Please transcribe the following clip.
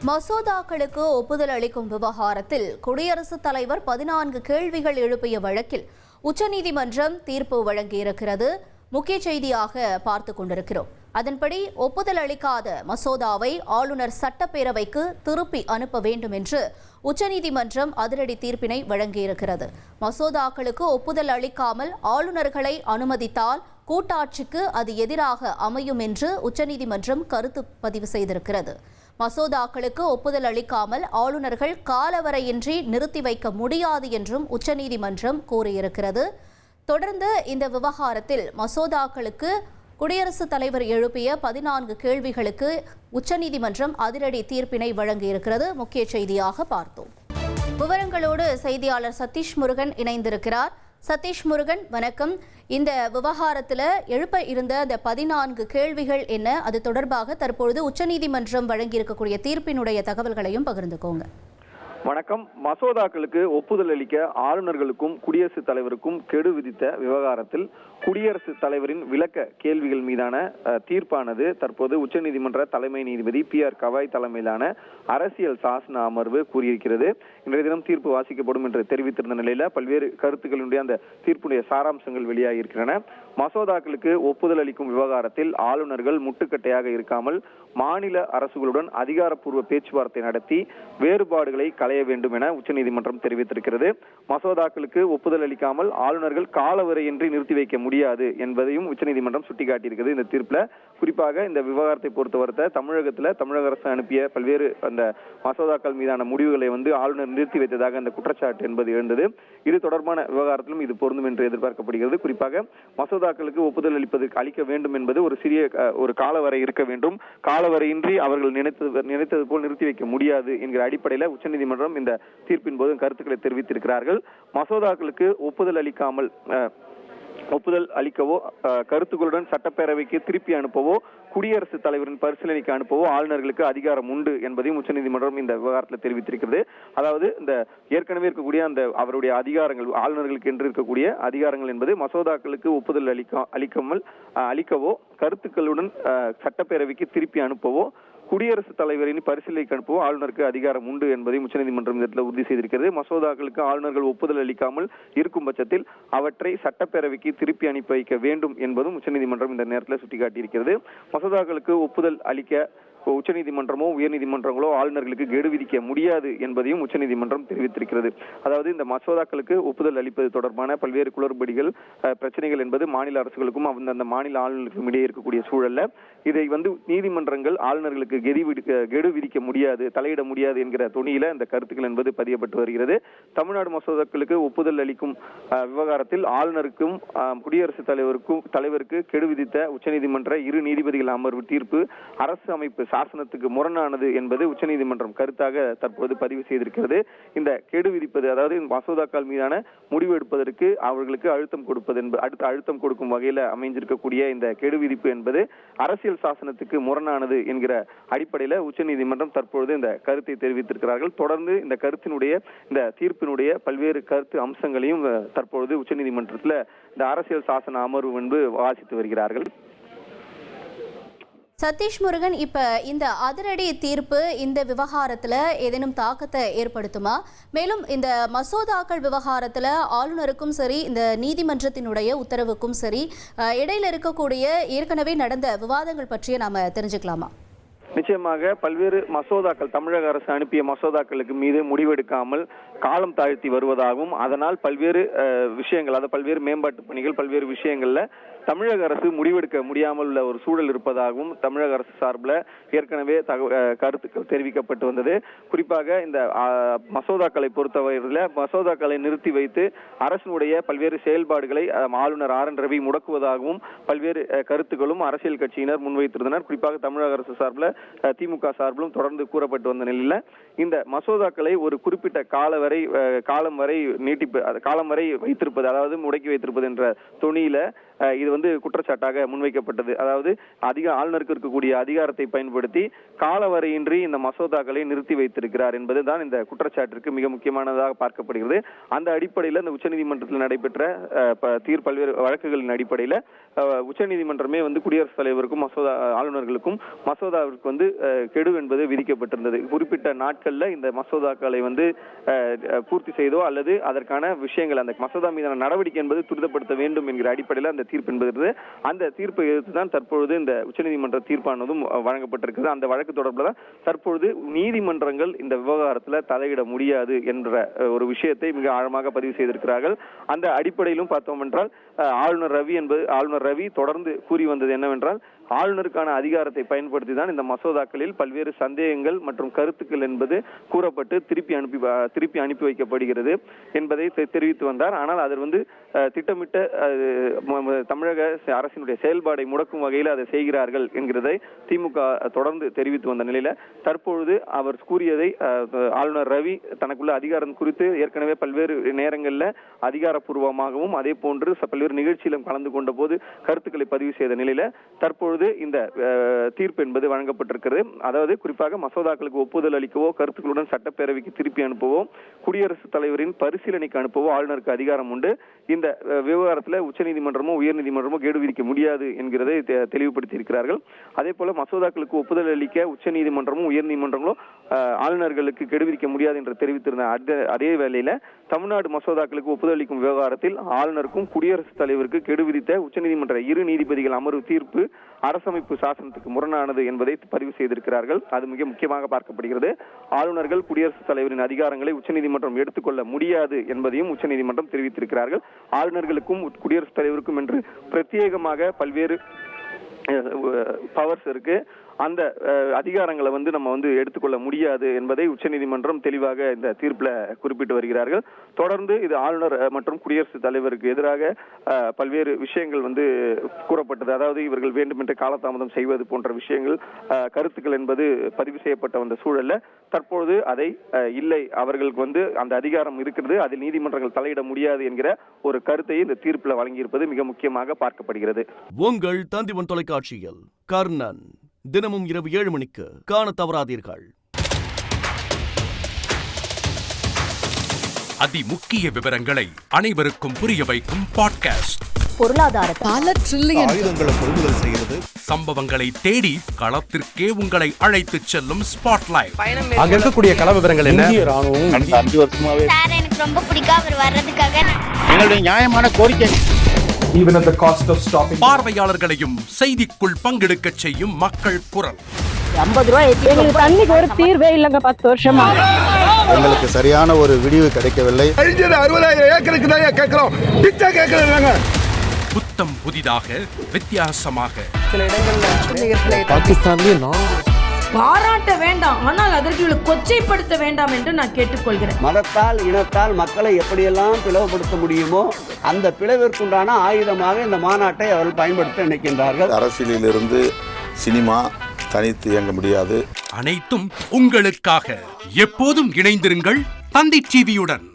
மசோதாக்களுக்கு ஒப்புதல் அளிக்கும் விவகாரத்தில் குடியரசுத் தலைவர் 14 கேள்விகள் எழுப்பிய வழக்கில் உச்சநீதிமன்றம் தீர்ப்பு வழங்கியிருக்கிறது. முக்கிய செய்தியாக பார்த்துக் கொண்டிருக்கிறோம். அதன்படி ஒப்புதல் அளிக்காத மசோதாவை ஆளுநர் சட்டப்பேரவைக்கு திருப்பி அனுப்ப வேண்டும் என்று உச்சநீதிமன்றம் அதிரடி தீர்ப்பினை வழங்கியிருக்கிறது. மசோதாக்களுக்கு ஒப்புதல் அளிக்காமல் ஆளுநர்களை அனுமதித்தால் கூட்டாட்சிக்கு அது எதிராக அமையும் என்று உச்சநீதிமன்றம் கருத்து பதிவு செய்திருக்கிறது. மசோதாக்களுக்கு ஒப்புதல் அளிக்காமல் ஆளுநர்கள் காலவரையின்றி நிறுத்தி வைக்க முடியாது என்றும் உச்சநீதிமன்றம் கூறியிருக்கிறது. தொடர்ந்து இந்த விவகாரத்தில் மசோதாக்களுக்கு குடியரசுத் தலைவர் எழுப்பிய 14 கேள்விகளுக்கு உச்சநீதிமன்றம் அதிரடி தீர்ப்பினை வழங்கியிருக்கிறது. முக்கிய செய்தியாக பார்த்தோம். விவரங்களோடு செய்தியாளர் சதீஷ் முருகன் இணைந்திருக்கிறார். சதீஷ் முருகன், வணக்கம். இந்த விவகாரத்தில் எழுப்ப இருந்த அந்த 14 கேள்விகள் என்ன, அது தொடர்பாக தற்பொழுது உச்சநீதிமன்றம் வழங்கியிருக்கக்கூடிய தீர்ப்பினுடைய தகவல்களையும் பகிர்ந்துக்கோங்க. வணக்கம். மசோதாக்களுக்கு ஒப்புதல் அளிக்க ஆளுநர்களுக்கும் குடியரசுத் தலைவருக்கும் கெடு விதித்த விவகாரத்தில் குடியரசுத் தலைவரின் விளக்க கேள்விகள் மீதான தீர்ப்பானது தற்போது உச்சநீதிமன்ற தலைமை நீதிபதி PR கவாய் தலைமையிலான அரசியல் சாசன அமர்வு கூறியிருக்கிறது. இன்றைய தினம் தீர்ப்பு வாசிக்கப்படும் என்று தெரிவித்திருந்த நிலையில பல்வேறு கருத்துக்களுடைய அந்த தீர்ப்புடைய சாராம்சங்கள் வெளியாகியிருக்கின்றன. மசோதாக்களுக்கு ஒப்புதல் அளிக்கும் விவகாரத்தில் ஆளுநர்கள் முட்டுக்கட்டையாக இருக்காமல் மாநில அரசுகளுடன் அதிகாரப்பூர்வ பேச்சுவார்த்தை நடத்தி வேறுபாடுகளை களைய வேண்டும் என உச்சநீதிமன்றம் தெரிவித்திருக்கிறது. மசோதாக்களுக்கு ஒப்புதல் அளிக்காமல் ஆளுநர்கள் காலவரையின்றி நிறுத்தி வைக்க முடியாது என்பதையும் உச்சநீதிமன்றம் சுட்டிக்காட்டியிருக்கிறது. இந்த தீர்ப்புல குறிப்பாக இந்த விவகாரத்தை பொறுத்தவரை தமிழக அரசு அனுப்பிய பல்வேறு அந்த மசோதாக்கள் மீதான முடிவுகளை ஆளுநர் நிறுத்தி வைத்ததாக அந்த குற்றச்சாட்டு என்பது எழுந்தது. இது தொடர்பான விவகாரத்திலும் இது பொருந்தும் என்று எதிர்பார்க்கப்படுகிறது. குறிப்பாக மசோதாக்களுக்கு ஒப்புதல் அளிக்க வேண்டும் என்பது ஒரு காலவரை இருக்க வேண்டும். காலவரையின்றி அவர்கள் நினைத்தது போல் நிறுத்தி வைக்க முடியாது என்கிற அடிப்படையில் உச்சநீதிமன்றம் இந்த தீர்ப்பின் போது கருத்துக்களை தெரிவித்திருக்கிறார்கள். மசோதாக்களுக்கு ஒப்புதல் அளிக்கவோ கருத்துக்களுடன் சட்டப்பேரவைக்கு திருப்பி அனுப்பவோ குடியரசுத் தலைவரின் பரிசீலனைக்கு அனுப்பவோ ஆளுநர்களுக்கு அதிகாரம் உண்டு என்பதையும் உச்சநீதிமன்றம் இந்த விவகாரத்தில் தெரிவித்திருக்கிறது. அதாவது இந்த ஏற்கனவே இருக்கக்கூடிய அந்த அவருடைய அதிகாரங்கள், ஆளுநர்களுக்கு என்று இருக்கக்கூடிய அதிகாரங்கள் என்பது மசோதாக்களுக்கு ஒப்புதல் அளிக்கவோ கருத்துக்களுடன் சட்டப்பேரவைக்கு திருப்பி அனுப்பவோ குடியரசுத் தலைவரின் பரிசீலனைக்கு அனுப்பவோ ஆளுநருக்கு அதிகாரம் உண்டு என்பதையும் உச்சநீதிமன்றம் இந்த உறுதி செய்திருக்கிறது. மசோதாக்களுக்கு ஆளுநர்கள் ஒப்புதல் அளிக்காமல் இருக்கும் பட்சத்தில் அவற்றை சட்டப்பேரவைக்கு திருப்பி அனுப்பி வைக்க வேண்டும் என்பதும் உச்சநீதிமன்றம் இந்த நேரத்தில் சுட்டிக்காட்டியிருக்கிறது. மசோதாக்களுக்கு ஒப்புதல் அளிக்க உச்சநீதிமன்றமோ உயர்நீதிமன்றங்களோ ஆளுநர்களுக்கு கெடு விதிக்க முடியாது என்பதையும் உச்சநீதிமன்றம் தெரிவித்திருக்கிறது. அதாவது இந்த மசோதாக்களுக்கு ஒப்புதல் அளிப்பது தொடர்பான பல்வேறு குளறுபடிகள், பிரச்சனைகள் என்பது மாநில அரசுகளுக்கும் அந்த மாநில ஆளுநர்களுக்கும் இடையே இருக்கக்கூடிய சூழல்ல இதை நீதிமன்றங்கள் ஆளுநர்களுக்கு கெடு விதிக்க முடியாது, தலையிட முடியாது என்கிற துணியில இந்த கருத்துக்கள் என்பது பதியப்பட்டு வருகிறது. தமிழ்நாடு மசோதாக்களுக்கு ஒப்புதல் அளிக்கும் விவகாரத்தில் ஆளுநருக்கும் குடியரசுத் தலைவருக்கு கெடு விதித்த உச்சநீதிமன்ற இரு நீதிபதிகள் அமர்வு தீர்ப்பு அரசு அமைப்பு சாசனத்துக்கு முரணானது என்பது உச்சநீதிமன்றம் கருத்தாக தற்போது பதிவு செய்திருக்கிறது. இந்த கெடு விதிப்பது, அதாவது மசோதாக்கள் மீதான முடிவு எடுப்பதற்கு அவர்களுக்கு அழுத்தம் கொடுக்கும் வகையில் அமைஞ்சிருக்கக்கூடிய இந்த கெடு விதிப்பு என்பது அரசியல் சாசனத்துக்கு முரணானது என்கிற அடிப்படையில் உச்சநீதிமன்றம் தற்பொழுது இந்த கருத்தை தெரிவித்திருக்கிறார்கள். தொடர்ந்து இந்த தீர்ப்பினுடைய பல்வேறு கருத்து அம்சங்களையும் தற்பொழுது உச்சநீதிமன்றத்தில் இந்த அரசியல் சாசன அமர்வு முன்பு வாசித்து வருகிறார்கள். சதீஷ் முருகன், இப்ப இந்த அதிரடி தீர்ப்பு இந்த விவகாரத்துல ஏதேனும் தாக்கத்தை ஏற்படுத்துமா? மேலும் இந்த மசோதாக்கள் விவகாரத்துல ஆளுநருக்கும் சரி, இந்த நீதிமன்றத்தினுடைய உத்தரவுக்கும் சரி இடையில இருக்கக்கூடிய ஏற்கனவே நடந்த விவாதங்கள் பற்றிய நாம தெரிஞ்சுக்கலாமா? நிச்சயமாக பல்வேறு மசோதாக்கள், தமிழக அரசு அனுப்பிய மசோதாக்களுக்கு மீது முடிவெடுக்காமல் காலம் தாழ்த்தி வருவதாகவும் அதனால் பல்வேறு விஷயங்கள், அதாவது பல்வேறு மேம்பாட்டு பணிகள், பல்வேறு விஷயங்கள்ல தமிழக அரசு முடிவெடுக்க முடியாமல் உள்ள ஒரு சூழல் இருப்பதாகவும் தமிழக அரசு சார்பில் ஏற்கனவே கருத்துக்கள் தெரிவிக்கப்பட்டு வந்தது. குறிப்பாக இந்த மசோதாக்களை பொறுத்தவரையில் மசோதாக்களை நிறுத்தி வைத்து அரசினுடைய பல்வேறு செயல்பாடுகளை ஆளுநர் RN ரவி முடக்குவதாகவும் பல்வேறு கருத்துக்களும் அரசியல் கட்சியினர் முன்வைத்திருந்தனர். குறிப்பாக தமிழக அரசு சார்பில் திமுக சார்பிலும் தொடர்ந்து கூறப்பட்டு வந்த நிலையில் இந்த மசோதாக்களை ஒரு குறிப்பிட்ட காலம் வரை வைத்திருப்பது, அதாவது முடக்கி வைத்திருப்பது என்ற தொனியில இது வந்து குற்றச்சாட்டாக முன்வைக்கப்பட்டது. அதாவது ஆளுநருக்கு இருக்கக்கூடிய அதிகாரத்தை பயன்படுத்தி காலவரையின்றி இந்த மசோதாக்களை நிறுத்தி வைத்திருக்கிறார் என்பதுதான் இந்த குற்றச்சாட்டிற்கு மிக முக்கியமானதாக பார்க்கப்படுகிறது. அந்த அடிப்படையில் இந்த உச்சநீதிமன்றத்தில் நடைபெற்ற பல்வேறு வழக்குகளின் அடிப்படையில் உச்சநீதிமன்றமே வந்து குடியரசுத் தலைவருக்கும் ஆளுநர்களுக்கும் மசோதாவிற்கு வந்து கெடு என்பது விதிக்கப்பட்டிருந்தது. குறிப்பிட்ட நாட்கள்ல இந்த மசோதாக்களை வந்து பூர்த்தி செய்தோ அல்லது அதற்கான விஷயங்கள் அந்த மசோதா மீதான நடவடிக்கை என்பது துரிதப்படுத்த வேண்டும் என்கிற அடிப்படையில் அந்த தீர்ப்பு என்பது அந்த தீர்ப்பை எதிர்த்து தான் தற்பொழுது இந்த உச்சநீதிமன்ற தீர்ப்பானதும் வழங்கப்பட்டிருக்கிறது. அந்த வழக்கு தொடர்பில் தான் தற்பொழுது நீதிமன்றங்கள் இந்த விவகாரத்தில் தலையிட முடியாது என்ற ஒரு விஷயத்தை மிக ஆழமாக பதிவு செய்திருக்கிறார்கள். அந்த அடிப்படையிலும் பார்த்தோம் என்றால் ஆளுநர் ரவி தொடர்ந்து கூறி வந்தது என்னவென்றால் ஆளுநருக்கான அதிகாரத்தை பயன்படுத்தி தான் இந்த மசோதாக்களில் பல்வேறு சந்தேகங்கள் மற்றும் கருத்துக்கள் என்பது கூறப்பட்டு திருப்பி அனுப்பி வைக்கப்படுகிறது என்பதை தெரிவித்து வந்தார். ஆனால் அது வந்து திட்டமிட்ட தமிழக அரசினுடைய செயல்பாடை முடக்கும் வகையில் அதை செய்கிறார்கள் என்கிறதை திமுக தொடர்ந்து தெரிவித்து வந்த நிலையில தற்பொழுது அவர் கூறியதை ஆளுநர் ரவி தனக்குள்ள அதிகாரம் குறித்து ஏற்கனவே பல்வேறு நேரங்களில் அதிகாரப்பூர்வமாகவும் அதே போன்று பல்வேறு நிகழ்ச்சியிலும் கலந்து கொண்ட போது கருத்துக்களை பதிவு செய்த நிலையில தற்பொழுது இந்த தீர்ப்பு என்பது வழங்கப்பட்டிருக்கிறது. அதாவது குறிப்பாக மசோதாக்களுக்கு ஒப்புதல் அளிக்கவோ கருத்துக்களுடன் சட்டப்பேரவைக்கு திருப்பி அனுப்பவோ குடியரசுத் தலைவரின் பரிசீலனைக்கு அனுப்பவோ ஆளுநருக்கு அதிகாரம் உண்டு. இந்த விவகாரத்தில் உச்சநீதிமன்றமோ உயர்நீதிமன்றமோ கேடு விதிக்க முடியாது என்கிறதை தெளிவுபடுத்தி இருக்கிறார்கள். அதே போல மசோதாக்களுக்கு ஒப்புதல் அளிக்க உச்சநீதிமன்றமும் உயர்நீதிமன்றங்களோ ஆளுநர்களுக்கு கெடு விதிக்க முடியாது என்று தெரிவித்திருந்த அதே வேளையில தமிழ்நாடு மசோதாக்களுக்கு ஒப்புதல் அளிக்கும் விவகாரத்தில் ஆளுநருக்கும் குடியரசுத் தலைவருக்கு கெடு விதித்த உச்சநீதிமன்ற இரு நீதிபதிகள் அமர்வு தீர்ப்பு அரசமைப்பு சாசனத்துக்கு முரணானது என்பதை பதிவு செய்திருக்கிறார்கள். அது மிக முக்கியமாக பார்க்கப்படுகிறது. ஆளுநர்கள் குடியரசுத் தலைவரின் அதிகாரங்களை உச்சநீதிமன்றம் எடுத்துக்கொள்ள முடியாது என்பதையும் உச்சநீதிமன்றம் தெரிவித்திருக்கிறார்கள். ஆளுநர்களுக்கும் குடியரசுத் தலைவருக்கும் என்று பிரத்யேகமாக பல்வேறு பவர்ஸ் இருக்கு. அந்த அதிகாரங்களை வந்து நம்ம வந்து எடுத்துக்கொள்ள முடியாது என்பதை உச்சநீதிமன்றம் தெளிவாக இந்த தீர்ப்புல குறிப்பிட்டு வருகிறார்கள். தொடர்ந்து இது ஆளுநர் மற்றும் குடியரசுத் தலைவருக்கு எதிராக பல்வேறு விஷயங்கள் வந்து கூறப்பட்டது. அதாவது இவர்கள் வேண்டுமென்று காலதாமதம் செய்வது போன்ற விஷயங்கள் கருத்துக்கள் என்பது பதிவு செய்யப்பட்ட வந்த சூழல்ல தற்பொழுது அதை இல்லை, அவர்களுக்கு வந்து அந்த அதிகாரம் இருக்கிறது, அதில் நீதிமன்றங்கள் தலையிட முடியாது என்கிற ஒரு கருத்தை இந்த தீர்ப்புல வழங்கியிருப்பது மிக முக்கியமாக பார்க்கப்படுகிறது. உங்கள் தந்திவன் தொலைக்காட்சியில் கர்ணன் தினமும் இரவு 7 மணிக்கு காண தவறாதீர்கள். அதிமுக்கிய விவரங்களை அனைவருக்கும் புரிய வைக்கும் பாட்காஸ்ட். பொருளாதாரத்தை பல ட்ரில்லியன் ஆயுதங்களை கொள்முதல் செய்கிறது. சம்பவங்களை தேடி களத்திற்கே உங்களை அழைத்து செல்லும் ஸ்பாட்லைட். அங்க இருக்கக்கூடிய கள விவரங்கள் என்ன? இந்திய ராணுவம் 5 வருஷமாவே சார் எனக்கு ரொம்ப பிடிக்கும் அவர் வர்றதுக்காக. எங்களுடைய நியாயமான கோரிக்கை. Even at the cost of stopping. பார்வையாளர்களையும் செய்திக்குள் பங்கெடுக்க செய்யும் மக்கள் குரல். 50 ரூபாய் எங்களுக்கு தண்ணிக்கு ஒரு தீர்வே இல்லங்க 10 வருஷமா. எங்களுக்கு சரியான ஒரு விடிவு கிடைக்கவில்லை. 60,000 ஏக்கருக்கு தான் கேக்குறோம். பிச்சை கேக்குறாங்க. புத்தம் புதிதாக வித்தியாசமாக சில இடங்கள்ல பாகிஸ்தான்லயே பாராட்ட வேண்டாம், ஆனால் அதற்கு கொச்சைப்படுத்த வேண்டாம் என்று நான் கேட்டுக்கொள்கிறேன். மதத்தால் இனத்தால் மக்களை எப்படியெல்லாம் பிளவுபடுத்த முடியுமோ அந்த பிளவிற்குண்டான ஆயுதமாக இந்த மாநாட்டை அவர்கள் பயன்படுத்த நினைக்கின்றார்கள். அரசியலிலிருந்து சினிமா தனித்து இயங்க முடியாது. அனைத்தும் உங்களுக்காக. எப்போதும் இணைந்திருங்கள் தந்தி டிவியுடன்.